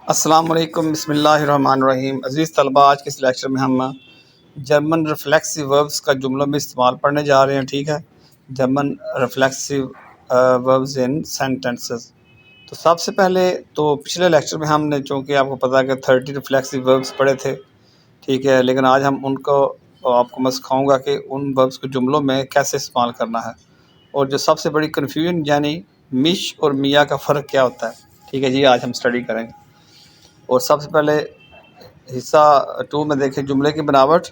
السلام علیکم، بسم اللہ الرحمن الرحیم۔ عزیز طلبہ، آج کے اس لیکچر میں ہم جرمن ریفلیکسو وربز کا جملوں میں استعمال پڑھنے جا رہے ہیں۔ ٹھیک ہے، جرمن ریفلیکسو وربز ان سینٹنسز۔ تو سب سے پہلے تو پچھلے لیکچر میں ہم نے چونکہ آپ کو پتہ ہے کہ 30 ریفلیکسو وربز پڑھے تھے، ٹھیک ہے، لیکن آج ہم ان کو آپ کو میں سکھاؤں گا کہ ان وربز کو جملوں میں کیسے استعمال کرنا ہے، اور جو سب سے بڑی کنفیوژن یعنی مش اور میاں کا فرق کیا ہوتا ہے۔ ٹھیک ہے جی، آج ہم اسٹڈی کریں گے۔ اور سب سے پہلے حصہ 2 میں دیکھیں جملے کی بناوٹ۔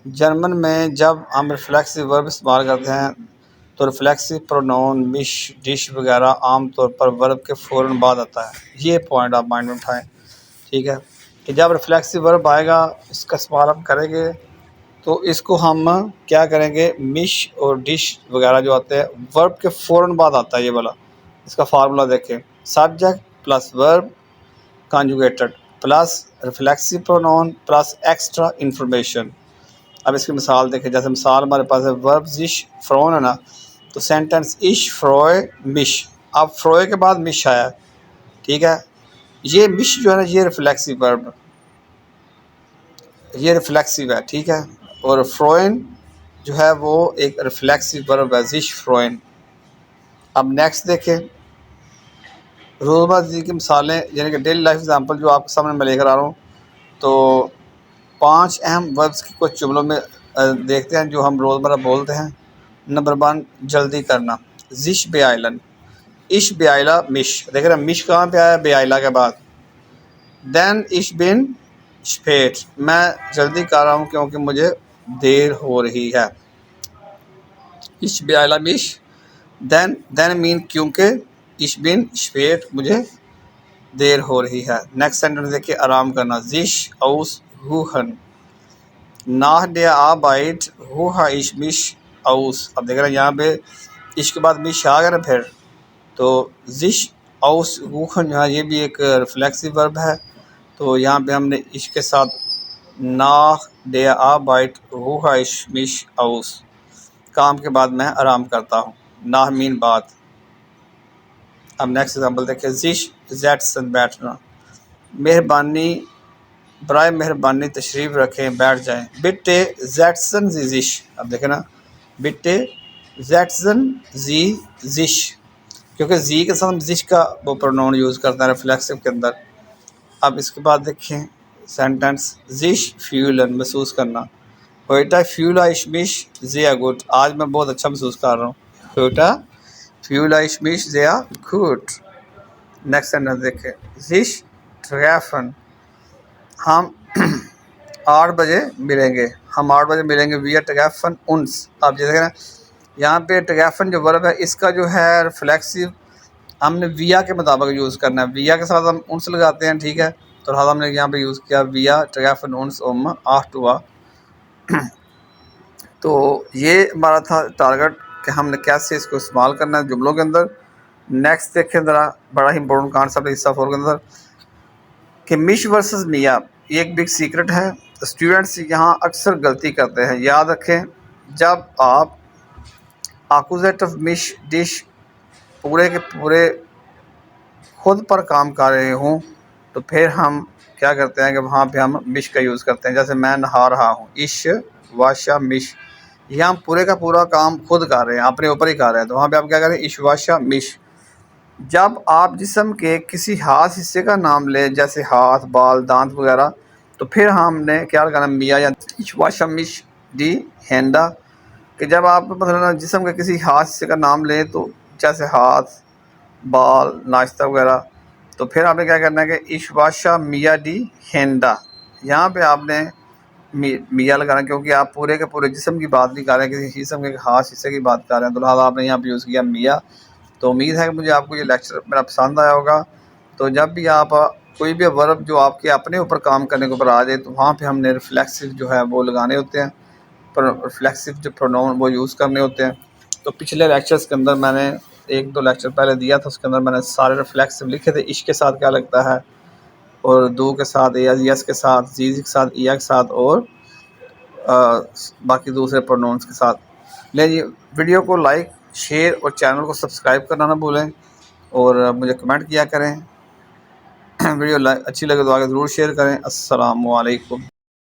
جرمن میں جب ہم ریفلیکسو ورب استعمال کرتے ہیں تو ریفلیکسو پرونون مش ڈش وغیرہ عام طور پر ورب کے فوراً بعد آتا ہے۔ یہ پوائنٹ آپ مائنڈ میں اٹھائیں، ٹھیک ہے، کہ جب ریفلیکسو ورب آئے گا اس کا استعمال ہم کریں گے تو اس کو ہم کیا کریں گے، مش اور ڈش وغیرہ جو آتے ہیں ورب کے فوراً بعد آتا ہے۔ یہ والا اس کا فارمولا دیکھیں، subject plus verb conjugated plus reflexive pronoun plus extra information. اب اس کی مثال دیکھیں، جیسے مثال ہمارے پاس ہے ورب زش فرون ہے نا، تو سینٹنس اش فروئے مش۔ اب فروئے کے بعد مش آیا، ٹھیک ہے، یہ مش جو ہے نا یہ ریفلیکسو ورب، یہ ریفلیکسو ہے، ٹھیک ہے، اور فروئن جو ہے وہ ایک ریفلیکسو ورب ہے، زش فروئن۔ اب نیکسٹ دیکھیں، روزمرہ زندگی کی مثالیں یعنی کہ ڈیلی لائف ایگزامپل جو آپ کے سامنے میں لے کر آ رہا ہوں۔ تو 5 اہم وربز کی کچھ جملوں میں دیکھتے ہیں جو ہم روزمرہ بولتے ہیں۔ نمبر 1، جلدی کرنا، زش بیائلن، اش بیائلا مش، دیکھ رہے ہیں مش کہاں پہ آیا، بیائلا کے بعد۔ دین اش بن شپیٹ، میں جلدی کر رہا ہوں کیونکہ مجھے دیر ہو رہی ہے، اش بیائلا مش۔ دین مین کیونکہ، اش بن شپیٹ مجھے دیر ہو رہی ہے۔ نیکسٹ سینٹنس دیکھیے، آرام کرنا، زش اوس ہوہن، ناہ ڈیا آبائٹ ہوہا اش مش اوس۔ اب دیکھ رہے ہیں یہاں پہ اش کے بعد مش آ گیا نا، پھر تو زش اوس ہوہن جو ہے یہ بھی ایک ریفلیکسو ورب ہے۔ تو یہاں پہ ہم نے اش کے ساتھ ناہ ڈیا آبائٹ ہوہا اش مش اوس، کام کے بعد میں آرام کرتا ہوں، ناہ مین بات۔ اب نیکسٹ ایگزامپل دیکھیں، زش زیٹسن بیٹھنا، مہربانی برائے مہربانی تشریف رکھیں بیٹھ جائیں، بٹے زیٹسن زی زش۔ اب دیکھیں نا، بٹے زیٹسن زی زش، کیونکہ زی کے ساتھ ہم زش کا وہ پرونون یوز کرتے ہیں ریفلیکسو کے اندر۔ اب اس کے بعد دیکھیں سینٹنس، زش فیولن، محسوس کرنا، ہوئٹا فیولا اش مش زیا گٹ، آج میں بہت اچھا محسوس کر رہا ہوں، ہوئٹا فیولا اش مش زیا گٹ۔ نیکسٹ سینٹنس دیکھیں، زش ٹریفن، ہم 8 بجے ملیں گے، ہم 8 بجے ملیں گے، وی آر ٹریفن انس۔ آپ جیسے نا یہاں پہ ٹریفن جو ورب ہے اس کا جو ہے ریفلیکسو ہم نے ویا کے مطابق یوز کرنا ہے، ویا کے ساتھ ہم انس لگاتے ہیں، ٹھیک ہے، تو لہٰذا ہم نے یہاں پہ یوز کیا ویا ٹریفن انس اوم 8 ہوا۔ تو یہ ہمارا تھا ٹارگٹ کہ ہم نے کیسے اس کو استعمال کرنا ہے جملوں کے اندر۔ نیکسٹ دیکھیں ذرا، بڑا ہی امپورٹنٹ کانسیپٹ حصہ 4 کے اندر، کہ مش ورسز میاں یہ ایک بگ سیکرٹ ہے، اسٹوڈنٹس یہاں اکثر غلطی کرتے ہیں۔ یاد رکھیں، جب آپ آکوزیٹ آف مش ڈش پورے کے پورے خود پر کام کر رہے ہوں تو پھر ہم کیا کرتے ہیں کہ وہاں پہ ہم مش کا یوز کرتے ہیں، جیسے میں نہا رہا ہوں، اش واشا مش، یہ ہم پورے کا پورا کام خود کر رہے ہیں، اپنے اوپر ہی کر رہے ہیں، تو وہاں پہ آپ کیا کریں، اش واشا مش۔ جب آپ جسم کے کسی خاص حصے کا نام لیں جیسے ہاتھ، بال، دانت وغیرہ، تو پھر ہم نے کیا کرنا، میا یا اش واشا مش ڈی ہینڈا، کہ جب آپ مثلا جسم کے کسی خاص حصے کا نام لیں تو جیسے ہاتھ، بال، ناشتہ وغیرہ، تو پھر آپ نے کیا کرنا ہے کہ اش واشا میا ڈی ہینڈا، یہاں پہ آپ نے میا لگانا، کیونکہ آپ پورے کے پورے جسم کی بات نہیں کر رہے ہیں، کسی جسم کے خاص حصے کی بات کر رہے ہیں، تو لہٰذا آپ نے یہاں پہ یوز کیا میا۔ تو امید ہے کہ مجھے آپ کو یہ لیکچر میرا پسند آیا ہوگا۔ تو جب بھی آپ کوئی بھی ورب جو آپ کے اپنے اوپر کام کرنے کے اوپر آ جائے تو وہاں پہ ہم نے ریفلیکسو جو ہے وہ لگانے ہوتے ہیں، پر ریفلیکسو جو پرونون وہ یوز کرنے ہوتے ہیں۔ تو پچھلے لیکچرز کے اندر میں نے 1-2 لیکچر پہلے دیا تھا، اس کے اندر میں نے سارے ریفلیکسو لکھے تھے، عش کے ساتھ کیا لگتا ہے، اور دو کے ساتھ، یس کے ساتھ، زیز کے ساتھ، ایا کے ساتھ، اور باقی دوسرے پرونونس کے ساتھ۔ لیں جی، ویڈیو کو لائک، شیئر اور چینل کو سبسکرائب کرنا نہ بھولیں، اور مجھے کمنٹ کیا کریں۔ ویڈیو اچھی لگے تو آگے ضرور شیئر کریں۔ السلام علیکم۔